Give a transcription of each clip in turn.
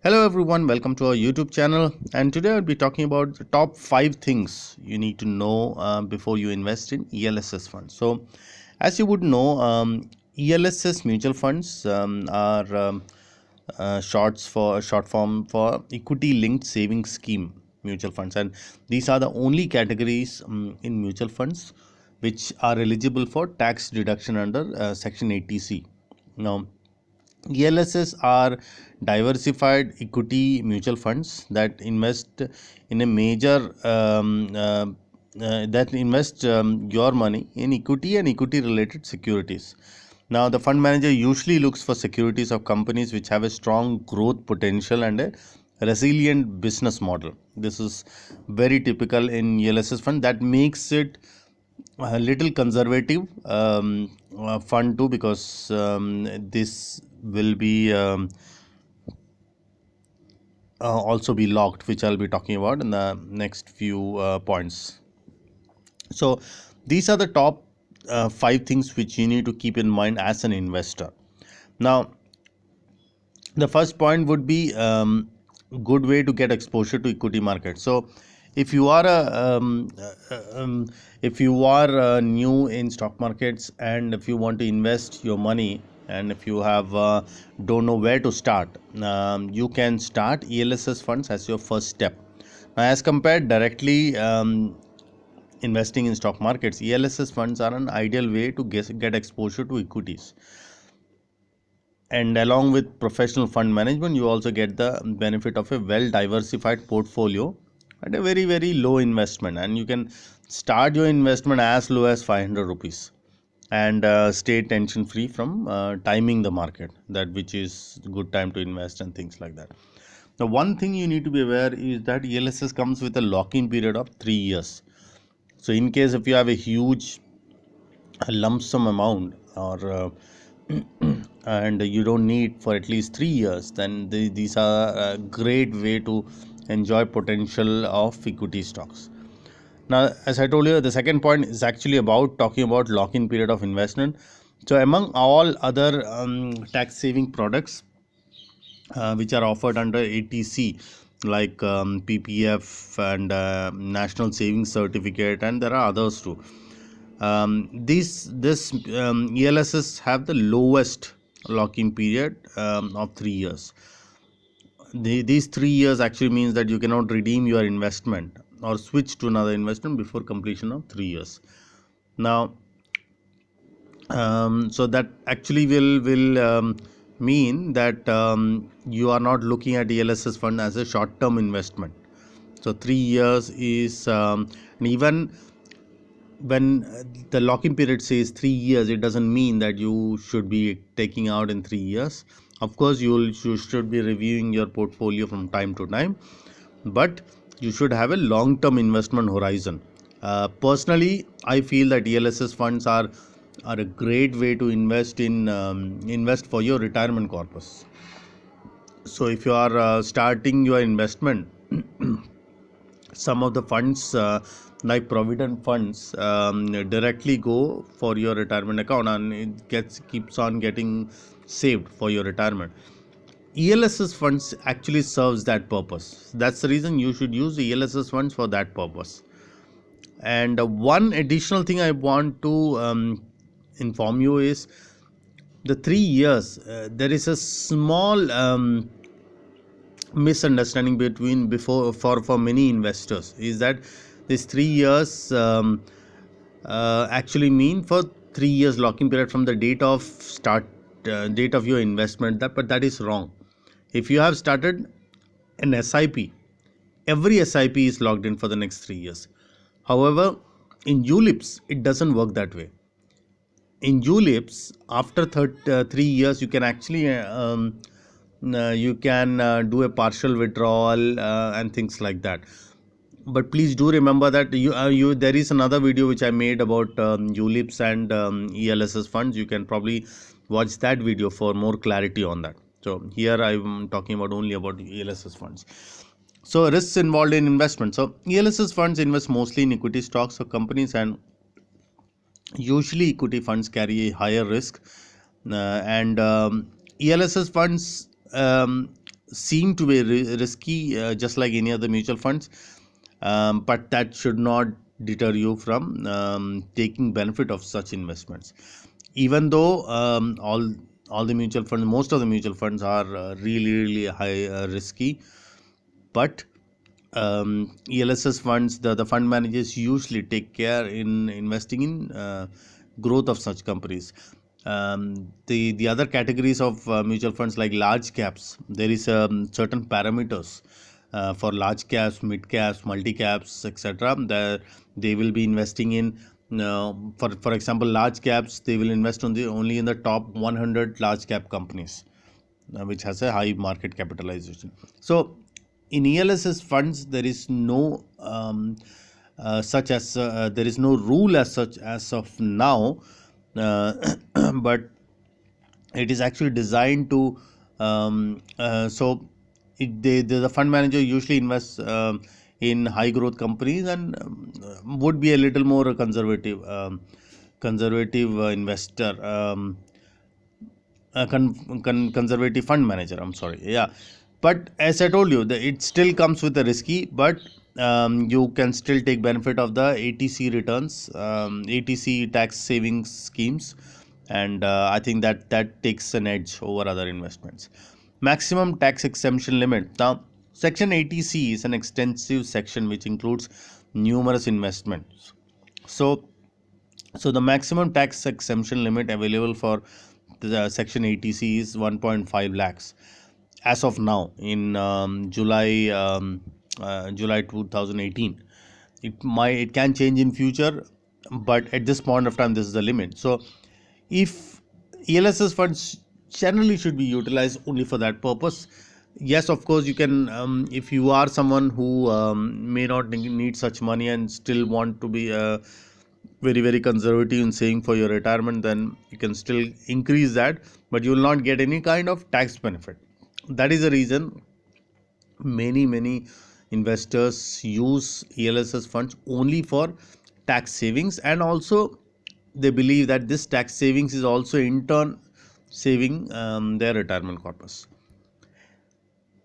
Hello everyone, welcome to our YouTube channel. And today I'll be talking about the top 5 things you need to know before you invest in ELSS funds. So, as you would know, ELSS mutual funds are short form for equity linked savings scheme mutual funds, and these are the only categories in mutual funds which are eligible for tax deduction under Section 80C. Now, ELSS are diversified equity mutual funds that invest in a major that invest your money in equity and equity related securities. Now, the fund manager usually looks for securities of companies which have a strong growth potential and a resilient business model. This is very typical in ELSS fund. That makes it a little conservative fund too, because this will be also be locked, which I'll be talking about in the next few points. So these are the top 5 things which you need to keep in mind as an investor. Now, the first point would be good way to get exposure to equity market. So if you are new in stock markets, and if you want to invest your money, and if you have don't know where to start, you can start ELSS funds as your first step. Now, as compared directly investing in stock markets, ELSS funds are an ideal way to get exposure to equities. And along with professional fund management, you also get the benefit of a well diversified portfolio at a very low investment, and you can start your investment as low as 500 rupees and stay tension free from timing the market, that which is good time to invest and things like that. Now, one thing you need to be aware is that ELSS comes with a lock-in period of 3 years. So in case if you have a huge lump sum amount, or and you don't need for at least 3 years, then these are a great way to enjoy potential of equity stocks. Now, as I told you, the second point is actually about talking about lock-in period of investment. So among all other tax saving products which are offered under ATC, like PPF and National Savings Certificate, and there are others too. This ELSS have the lowest lock-in period of 3 years. These 3 years actually means that you cannot redeem your investment or switch to another investment before completion of 3 years. Now, so that actually will mean that you are not looking at ELSS fund as a short-term investment. So 3 years is and even when the lock-in period says 3 years, it doesn't mean that you should be taking out in 3 years. Of course, you should be reviewing your portfolio from time to time, but you should have a long-term investment horizon. Personally, I feel that ELSS funds are a great way to invest for your retirement corpus. So if you are starting your investment, some of the funds like provident funds directly go for your retirement account, and it keeps on getting saved for your retirement. ELSS funds actually serves that purpose. That's the reason you should use ELSS funds for that purpose. And one additional thing I want to inform you is the 3 years. There is a small misunderstanding between before for many investors, is that these 3 years actually mean for 3 years lock-in period from the date of your investment. But that is wrong. If you have started an SIP, every SIP is locked in for the next 3 years. However, in ULIPs it doesn't work that way. In ULIPs, after 3 years, you can actually do a partial withdrawal and things like that. But please do remember that there is another video which I made about ULIPs and ELSS funds. You can probably watch that video for more clarity on that. So here I'm talking about only about ELSS funds. So risks involved in investment. So ELSS funds invest mostly in equity stocks of companies, and usually equity funds carry a higher risk, and ELSS funds seem to be risky, just like any other mutual funds, but that should not deter you from taking benefit of such investments. Even though all the mutual funds, most of the mutual funds are really high risky, but ELSS funds, the fund managers usually take care in investing in growth of such companies. The other categories of mutual funds, like large caps, there is certain parameters for large caps, mid caps, multi caps, etc. They will be investing in. For example, large caps, they will invest only in the top 100 large cap companies, which has a high market capitalization. So, in ELSS funds, there is no there is no rule as such as of now, but it is actually designed to so the fund manager usually invests in high growth companies, and would be a little more conservative investor, conservative fund manager, I'm sorry, yeah. But as I told you, it still comes with a risky, but you can still take benefit of the ATC returns, ATC tax savings schemes, and I think that takes an edge over other investments. Maximum tax exemption limit. Now, section 80C is an extensive section which includes numerous investments. So the maximum tax exemption limit available for the section 80C is 1.5 lakhs as of now in July 2018. It can change in future, but at this point of time, this is the limit. So if ELSS funds generally should be utilized only for that purpose. Yes, of course, you can, if you are someone who may not need such money and still want to be very conservative in saving for your retirement, then you can still increase that, but you will not get any kind of tax benefit. That is the reason many investors use ELSS funds only for tax savings, and also they believe that this tax savings is also in turn saving their retirement corpus.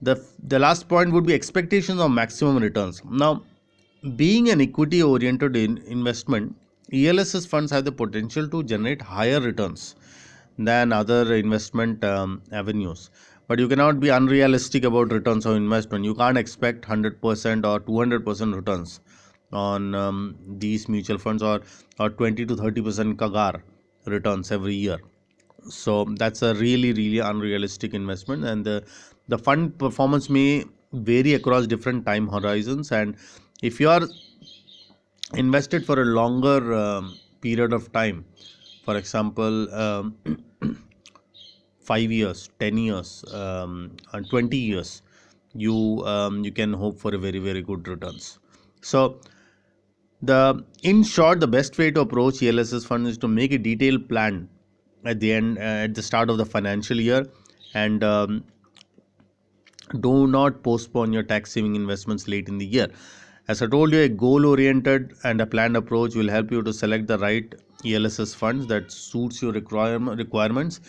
The last point would be expectations of maximum returns. Now, being an equity oriented investment, ELSS funds have the potential to generate higher returns than other investment avenues. But you cannot be unrealistic about returns on investment. You can't expect 100% or 200% returns on these mutual funds, or 20 to 30% kagar returns every year. So that's a really unrealistic investment, and the fund performance may vary across different time horizons. And if you are invested for a longer period of time, for example, 5 years, 10 years, and 20 years, you can hope for a very good returns. So the in short, the best way to approach ELSS fund is to make a detailed plan at the start of the financial year, and do not postpone your tax saving investments late in the year. As I told you, a goal oriented and a planned approach will help you to select the right ELSS funds that suits your requirements.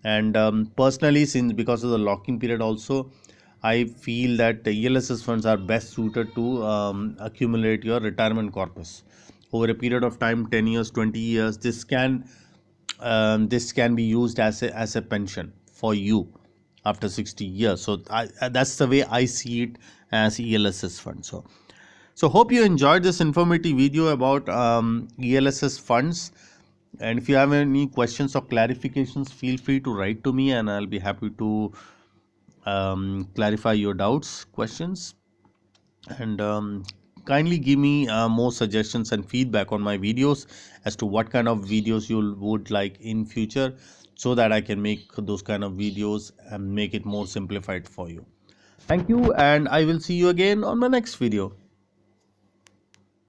And personally, since because of the locking period also, I feel that the ELSS funds are best suited to accumulate your retirement corpus over a period of time, 10 years, 20 years. This can be used as a pension for you after 60 years. So that's the way I see it as ELSS fund. So hope you enjoyed this informative video about ELSS funds. And if you have any questions or clarifications, feel free to write to me, and I'll be happy to clarify your doubts, questions, and kindly give me more suggestions and feedback on my videos as to what kind of videos you would like in future, so that I can make those kind of videos and make it more simplified for you. Thank you, and I will see you again on my next video.